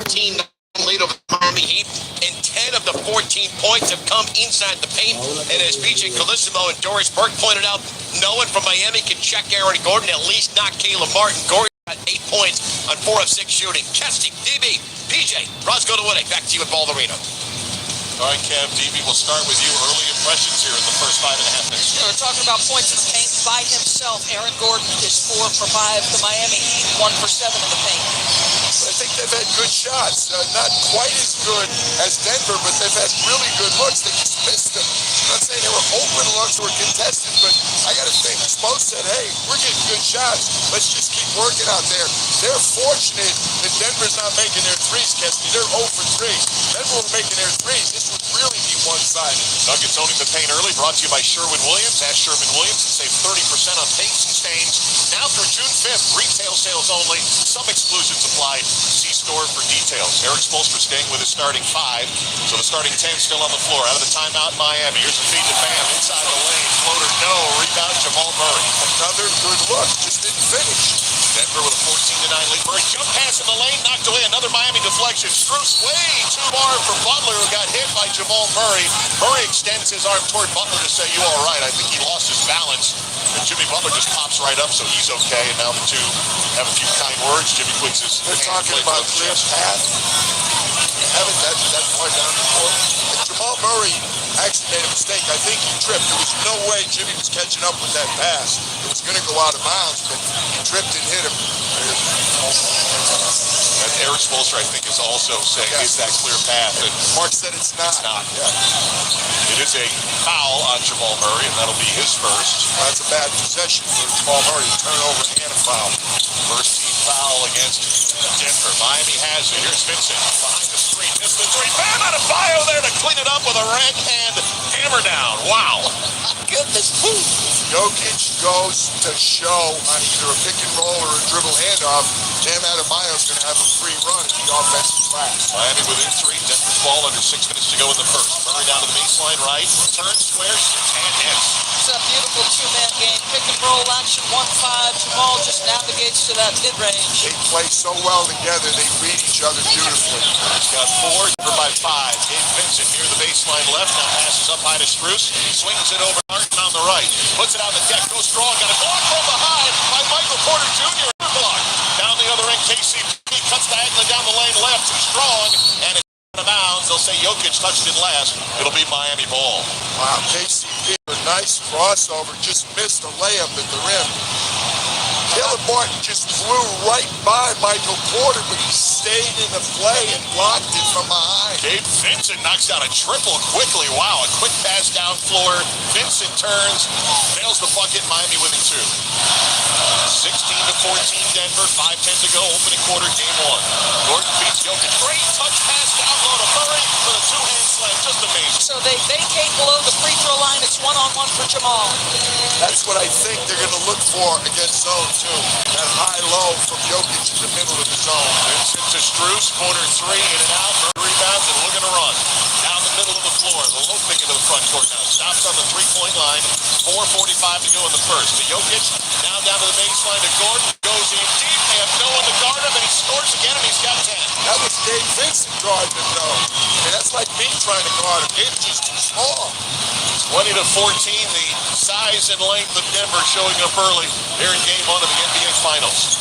14 lead over Miami Heat, and 10 of the 14 points have come inside the paint. And as BJ Calissimo and Doris Burke pointed out, no one from Miami can check Aaron Gordon, at least not Caleb Martin. Gordon got 8 points on 4 of 6 shooting. Kesty, DB, PJ, Roscoe to Winnick. Back to you at Ball Arena. All right, Kev, DB, we'll start with you. Early impressions here in the first 5.5 minutes. Yeah, we're talking about points in the paint by himself. Aaron Gordon is 4 for 5. The Miami Heat 1 for 7 in the paint. I think they've had good shots. Not quite as good as Denver, but they've had really good looks. They just missed them. I'm not saying they were open looks or contested, but I got to think Spo said, hey, we're getting good shots. Let's just keep working out there. They're fortunate that Denver's not making their threes, Kesty. They're 0 for 3. Denver were making their threes. This would really be one-sided. Nuggets owning the paint early, brought to you by Sherwin-Williams. Ask Sherwin-Williams and save 30% on paints and stains. Now through June 5th, retail sales only. Some exclusions apply. See store for details. Eric Spoelstra staying with his starting 5. So the starting 10 still on the floor. Out of the timeout, Miami. Here's the feed to Bam. Inside the lane. Floater, no. Rebound, Jamal Murray. Another good look. Just didn't finish. Denver with a 14-9 lead. Murray jump pass in the lane. Knocked away. Another Miami deflection. Strus way too far for Butler, who got hit by Jamal Murray. Murray extends his arm toward Butler to say, you all right? I think he lost his balance. And Jimmy Butler just pops right up, so he's okay. And now the two have a few kind words. Jimmy clicks his They're talking about clear path. Haven't that far down the court. And Jamal Murray actually made a mistake. I think he tripped. There was no way Jimmy was catching up with that pass. It was going to go out of bounds, but he tripped and hit him. And Eric Spoelstra, I think, is also saying, is that clear path? And Mark said it's not. It's not. Yeah. It is a foul on Jamal Murray, and that'll be his first. That's a bad possession for Jamal Murray. Turnover and a foul. First team foul against Denver. Miami has it. Here's Vincent behind the screen. Missed the three. Bam Adebayo there to clean it up with a right hand hammer down. Wow. Goodness. Jokic goes to show on either a pick and roll or a dribble handoff. Bam Adebayo's going to have a free run at the offensive glass. Miami within 3. Denver's ball under 6 minutes to go in the first. Murray down to the baseline right. Turns, squares, shoots, and hits. It's a beautiful 2-man game. Pick and roll action 1-5. Jamal just navigates to that mid-range. They play so well together. They read each other beautifully. He's got 4. Denver by 5. Gabe Vincent near the baseline left. Now passes up high to Strus. Swings it over Martin on the right. Puts it on the deck. Goes strong. Got a block from behind by Michael Porter Jr. Block. Down the other end, KCP cuts diagonally down the lane left. Too strong. And it's out of bounds. They'll say Jokic touched it last. It'll be Miami ball. Wow, KCP, a nice crossover. Just missed a layup at the rim. Caleb Martin just flew right by Michael Porter, but he stayed in the play and blocked it from behind. Gabe Vincent knocks down a triple quickly. Wow, a quick pass down floor. Vincent turns, nails the bucket. Miami winning 2. 16-14 Denver. 5:10 to go. Opening quarter, game 1. Gordon beats Jokic. Great touch pass down low to Murray for the 2-hand slam. Just amazing. So they vacate below the free throw line. It's 1-on-1 for Jamal. That's what I think they're going to look for against zone 2. That high-low from Jokic in the middle of the zone. Vincent to Strus. Corner 3. In and out. Murray rebounds and looking to run. Down the middle of the floor. The low pick into the front court now. Stops on the 3-point line. 4:45 to go in the first. To Jokic. Now down to the baseline to Gordon. Goes in deep. They have no one to guard him, and he scores again, and he's got 10. That was Gabe Vincent guarding him, though. I mean, that's like me trying to guard him. Gabe's just too small. 20-14, the size and length of Denver showing up early here in game 1 of the NBA Finals.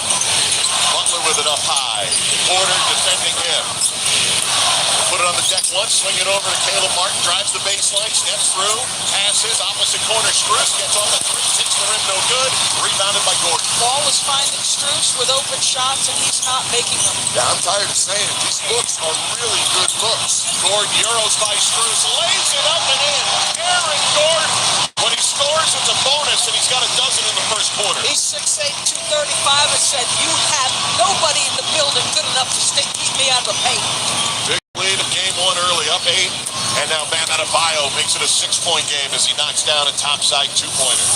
Butler with it up high. Porter defending him. Put it on the deck once, swing it over to Caleb Martin, drives the baseline, steps through, passes, opposite corner, Strus gets on the 3, hits the rim, no good, rebounded by Gordon. Ball is finding Strus with open shots, and he's not making them. Yeah, I'm tired of saying it. These looks are really good looks. Gordon Euros by Strus, lays it up and in. Aaron Gordon, when he scores, it's a bonus, and he's got a dozen in the first quarter. He's 6'8", 235, and said, you have nobody in the building good enough to keep me out of the paint. Big lead of game 1 early, up 8, and now Bam Adebayo makes it a 6-point game as he knocks down a topside 2-pointer.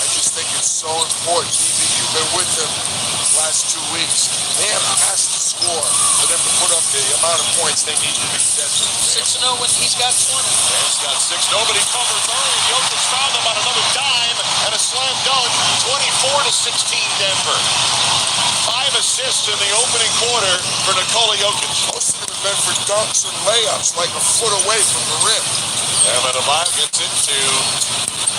I just think it's so important. DB, you've been with them the last 2 weeks. Bam has to score for them to put up the amount of points they need to be desperate. 6-0 when he's got 20. Bam's got 6. Nobody covered Murray. Jokic found him on another dime and a slam dunk. 24-16 Denver. 5 assists in the opening quarter for Nikola Jokic. Most been for dunks and layups like a foot away from the rim. Bam Adebayo gets it to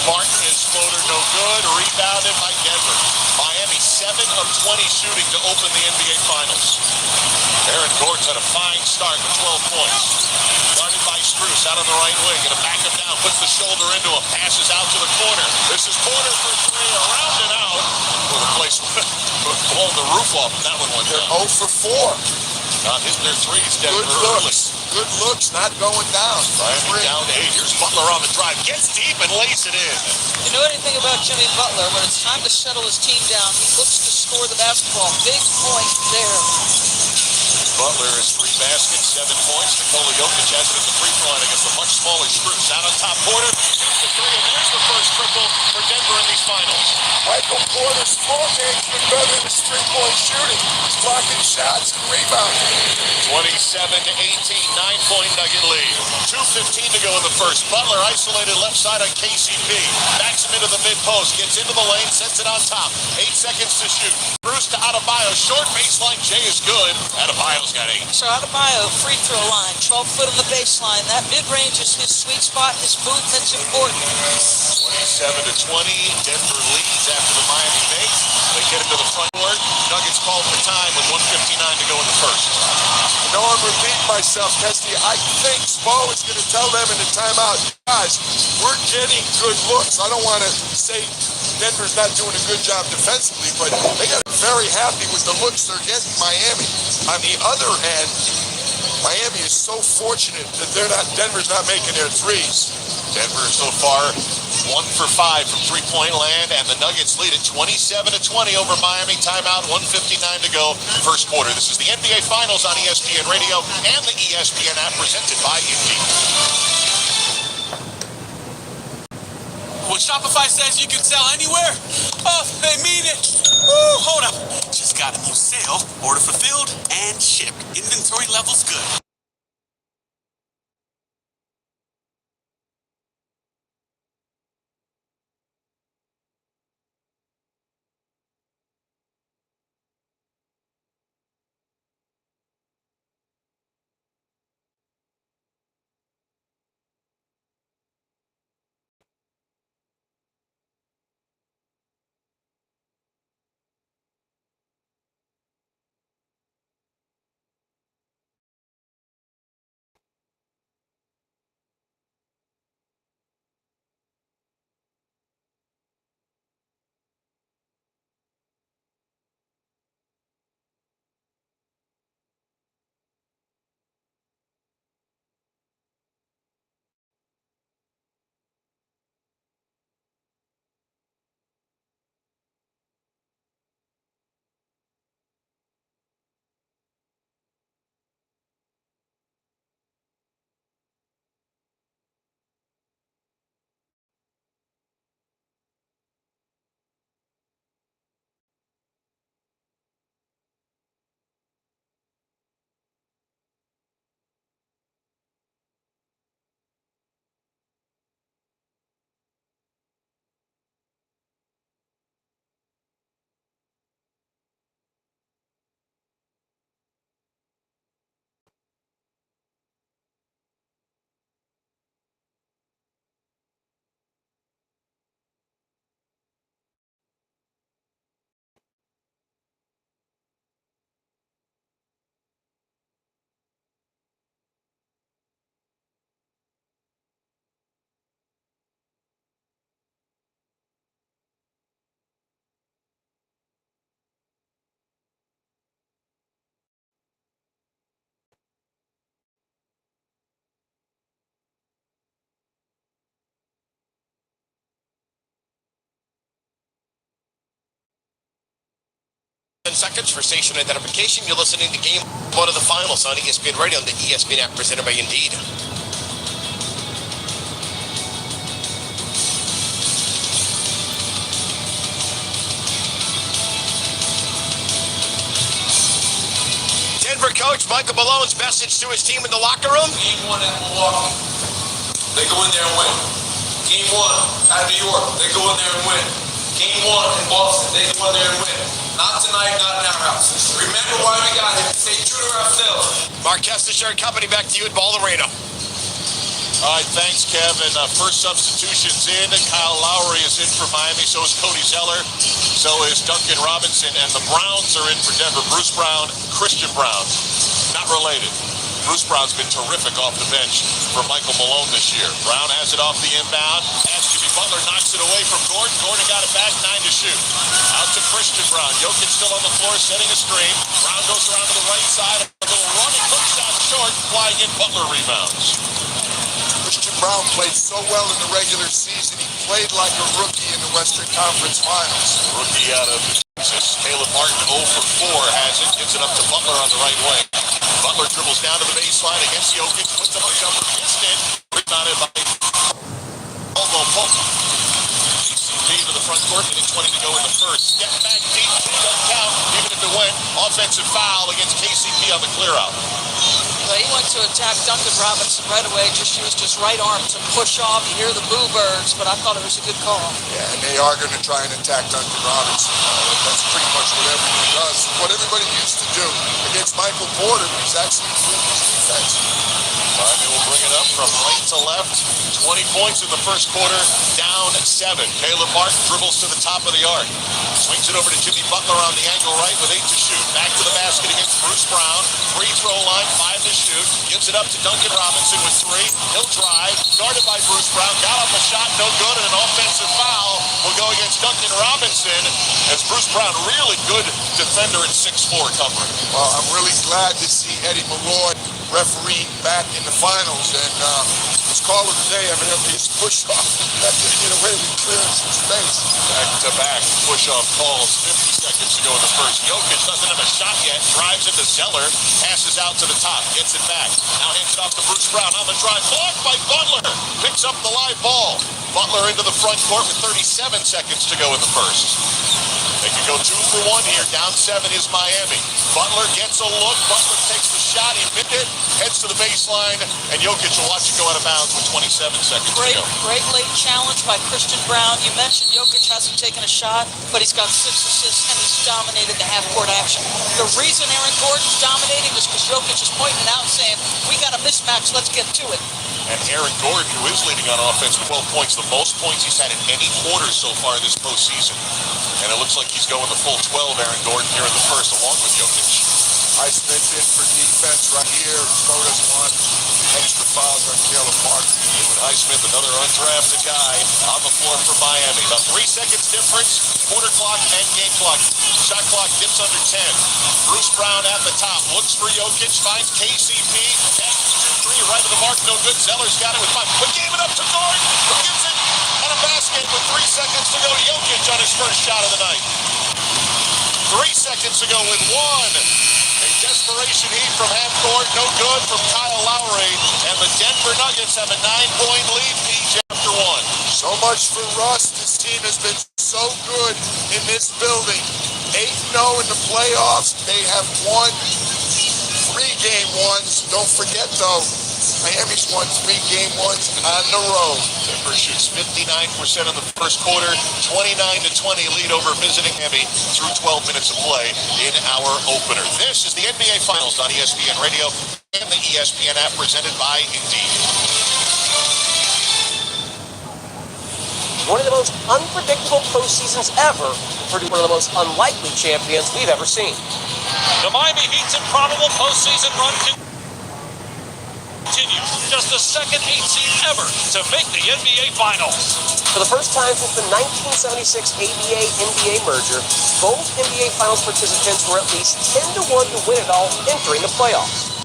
Martin. His floater no good. Rebounded by Denver. Miami 7 of 20 shooting to open the NBA Finals. Aaron Gordon's had a fine start with 12 points. Guarded by Strus out on the right wing. Gonna back him down. Puts the shoulder into him. Passes out to the corner. This is Porter for three. Around and out. Well, the place blowing the roof off. That one went They're down. 0 for 4. Not hitting their threes, Denver. Good looks. Good looks, not going down. Miami down 8. Here's Butler on the drive. Gets deep and lays it in. You know anything about Jimmy Butler? When it's time to settle his team down, he looks to score the basketball. Big point there. Butler has 3 baskets, 7 points. Nikola Jokic has it at the free throw line against a much smaller Strus. Out on top, Porter. Hits the 3, and there's the first triple for Denver in these finals. Michael Porter's ball game's been better than his three-point shooting. He's blocking shots and rebounding. 27-18, 9-point Nugget lead. 2:15 to go in the first. Butler isolated left side on KCP. Backs him into the mid-post. Gets into the lane, sets it on top. 8 seconds to shoot. Bruce to Adebayo. Short baseline. Jay is good. Adebayo's got 8. So Adebayo, free throw line, 12 foot on the baseline. That mid-range is his sweet spot. His movement's important. 27-20. Denver leads after the Miami make. They get it to the front court. Nuggets called for time with 1:59 to go in the first. I know I'm repeating myself, Kesty. I think Spo is going to tell them in the timeout, guys, we're getting good looks. I don't want to say Denver's not doing a good job defensively, but they got very happy with the looks they're getting Miami. On the other hand, Miami is so fortunate that Denver's not making their threes. Denver so far 1 for 5 from three-point land, and the Nuggets lead at 27-20 over Miami. Timeout, 1:59 to go, first quarter. This is the NBA Finals on ESPN Radio and the ESPN app, presented by Indeed. When Shopify says you can sell anywhere, oh, they mean it. Woo, hold up. Just got a new sale, order fulfilled and shipped. Inventory levels good. Seconds for station identification. You're listening to Game 1 of the Finals on ESPN Radio and the ESPN app, presented by Indeed. Denver coach Michael Malone's message to his team in the locker room. Game 1 at Milwaukee, they go in there and win. Game 1 at New York, they go in there and win. Game 1 in Boston, they go in there and win. Not tonight, not in our house. Remember why we got here. Say true to our film. Mark Kessler Company, back to you at Ball Arena. All right, thanks, Kevin. First substitution's in. Kyle Lowry is in for Miami. So is Cody Zeller. So is Duncan Robinson. And the Browns are in for Denver. Bruce Brown, Christian Brown. Not related. Bruce Brown's been terrific off the bench for Michael Malone this year. Brown has it off the inbound. As Jimmy Butler knocks it away from Gordon. Gordon got it back, 9 to shoot. Out to Christian Brown. Jokic still on the floor, setting a screen. Brown goes around to the right side. A little running hook shot short. Flying in, Butler rebounds. Christian Brown played so well in the regular season. He played like a rookie in the Western Conference Finals. Rookie out of Texas. Caleb Martin 0 for 4 has it. Gives it up to Butler on the right wing. Butler dribbles down to the baseline against Jokic. Puts up a jumper. Missed it. Rebounded by Aldo Pope. KCP to the front court. Minute 20 to go in the first. Step back deep. Doesn't count. Even if it went. Offensive foul against KCP on the clear out. He went to attack Duncan Robinson right away, just used his right arm to push off. You hear the boo birds, but I thought it was a good call. Yeah, and they are going to try and attack Duncan Robinson. That's pretty much what everyone does. What everybody used to do against Michael Porter, but he's actually doing his defense. Miami will bring it up from right to left. 20 points in the first quarter, down 7. Caleb Martin dribbles to the top of the arc. Swings it over to Jimmy Butler on the angle right with 8 to shoot. Back to the basket against Bruce Brown. Free throw line, 5 to shoot. Gives it up to Duncan Robinson with 3. He'll drive. Guarded by Bruce Brown. Got off a shot, no good, and an offensive foul will go against Duncan Robinson as Bruce Brown, really good defender at 6'4" covering. Well, I'm really glad to see Eddie Malloy refereeing back in the finals, and his call of the day evidently is push-off. That didn't get away with clearance in space. Back-to-back push-off calls, 50 seconds to go in the first. Jokic doesn't have a shot yet, drives into Zeller, passes out to the top, gets it back. Now hands it off to Bruce Brown on the drive, blocked by Butler. Picks up the live ball. Butler into the front court with 37 seconds to go in the first. They can go 2 for 1 here. Down 7 is Miami. Butler gets a look. Butler takes the shot. He missed it. Heads to the baseline. And Jokic will watch it go out of bounds with 27 seconds to go. Great late challenge by Christian Brown. You mentioned Jokic hasn't taken a shot, but he's got 6 assists and he's dominated the half-court action. The reason Aaron Gordon's dominating is because Jokic is pointing it out saying, we got a mismatch, let's get to it. And Aaron Gordon, who is leading on offense with 12 points, the most points he's had in any quarter so far this postseason. And it looks like he's going the full 12, Aaron Gordon, here in the first, along with Jokic. Highsmith in for defense right here. Spo doesn't want extra fouls on Caleb Martin. David Highsmith, another undrafted guy on the floor for Miami. About 3 seconds difference, quarter clock and game clock. Shot clock dips under 10. Bruce Brown at the top, looks for Jokic, finds KCP, passes 2-3, right to the mark, no good. Zeller's got it with 5, but gave it up to Gordon, who gets it on a basket with 3 seconds to go. Jokic on his first shot of the night. 3 seconds to go with 1. A desperation heat from half court, no good from Kyle Lowry, and the Denver Nuggets have a 9-point lead each after 1. So much for Russ. This team has been so good in this building. 8-0 in the playoffs. They have won 3 game ones. Don't forget, though, Miami's won 3 game ones on the road. Denver shoots 59% in the first quarter, 29-20 lead over visiting Miami through 12 minutes of play in our opener. This is the NBA Finals on ESPN Radio and the ESPN app, presented by Indeed. One of the most unpredictable postseasons ever for one of the most unlikely champions we've ever seen. The Miami Heat's improbable postseason run continues. Just the second 8 seed ever to make the NBA Finals. For the first time since the 1976 ABA-NBA merger, both NBA Finals participants were at least 10-1 to win it all entering the playoffs.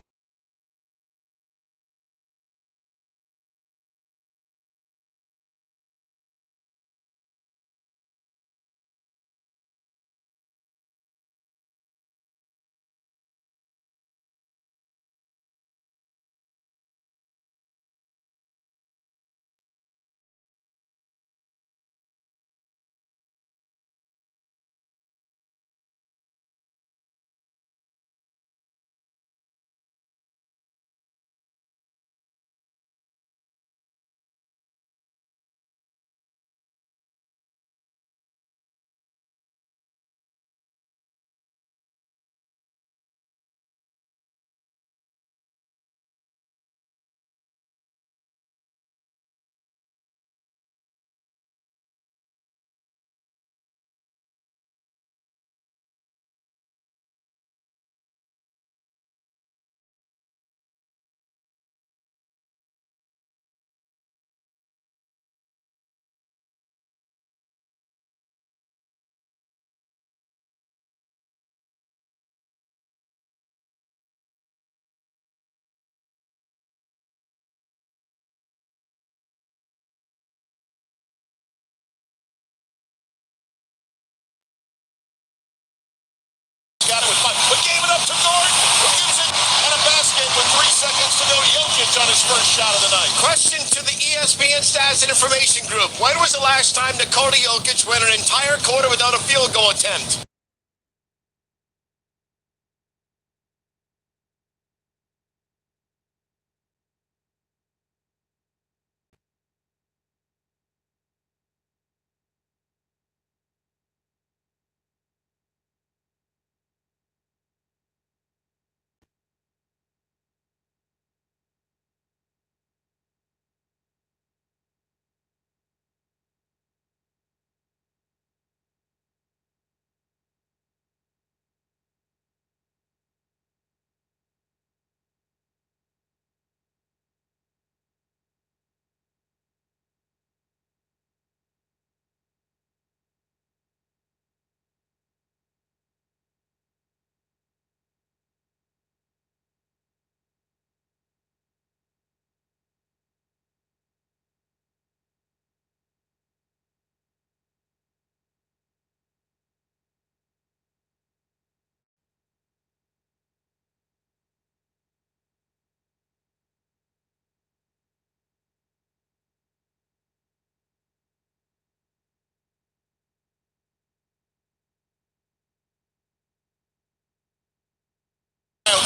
advantage on his first shot of the night. Question to the ESPN Stats and Information Group. When was the last time Nikola Jokic went an entire quarter without a field goal attempt?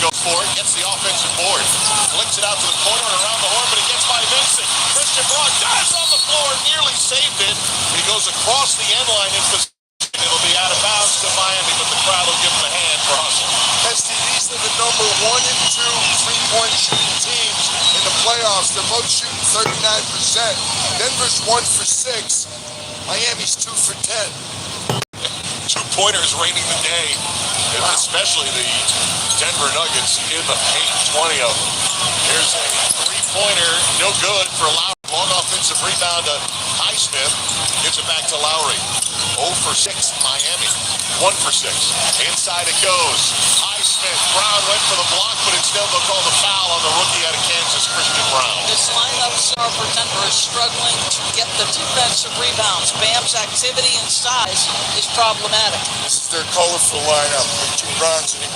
Goes for it, gets the offensive board, flicks it out to the corner and around the horn, but it gets by Vincent. Christian Braun dives on the floor, nearly saved it. He goes across the end line in position. It'll be out of bounds to Miami, but the crowd will give him a hand for hustle. Esty, these are the number 1 and 2 3-point shooting teams in the playoffs. They're both shooting 39%. Denver's 1 for 6. Miami's 2 for 10. 2-pointers reigning the day, and especially the Denver Nuggets in the paint, 20 of them. Here's a 3-pointer, no good for Lowry. Long offensive rebound to Highsmith. Gives it back to Lowry. 0 for 6, Miami. 1 for 6. Inside it goes. Highsmith. Brown went for the block, but instead they'll call the foul on the rookie out of Kansas, Christian Brown. This lineup star for Denver is struggling to get the defensive rebounds. Bam's activity and size is problematic. This is their colorful lineup with 2 Browns and a green.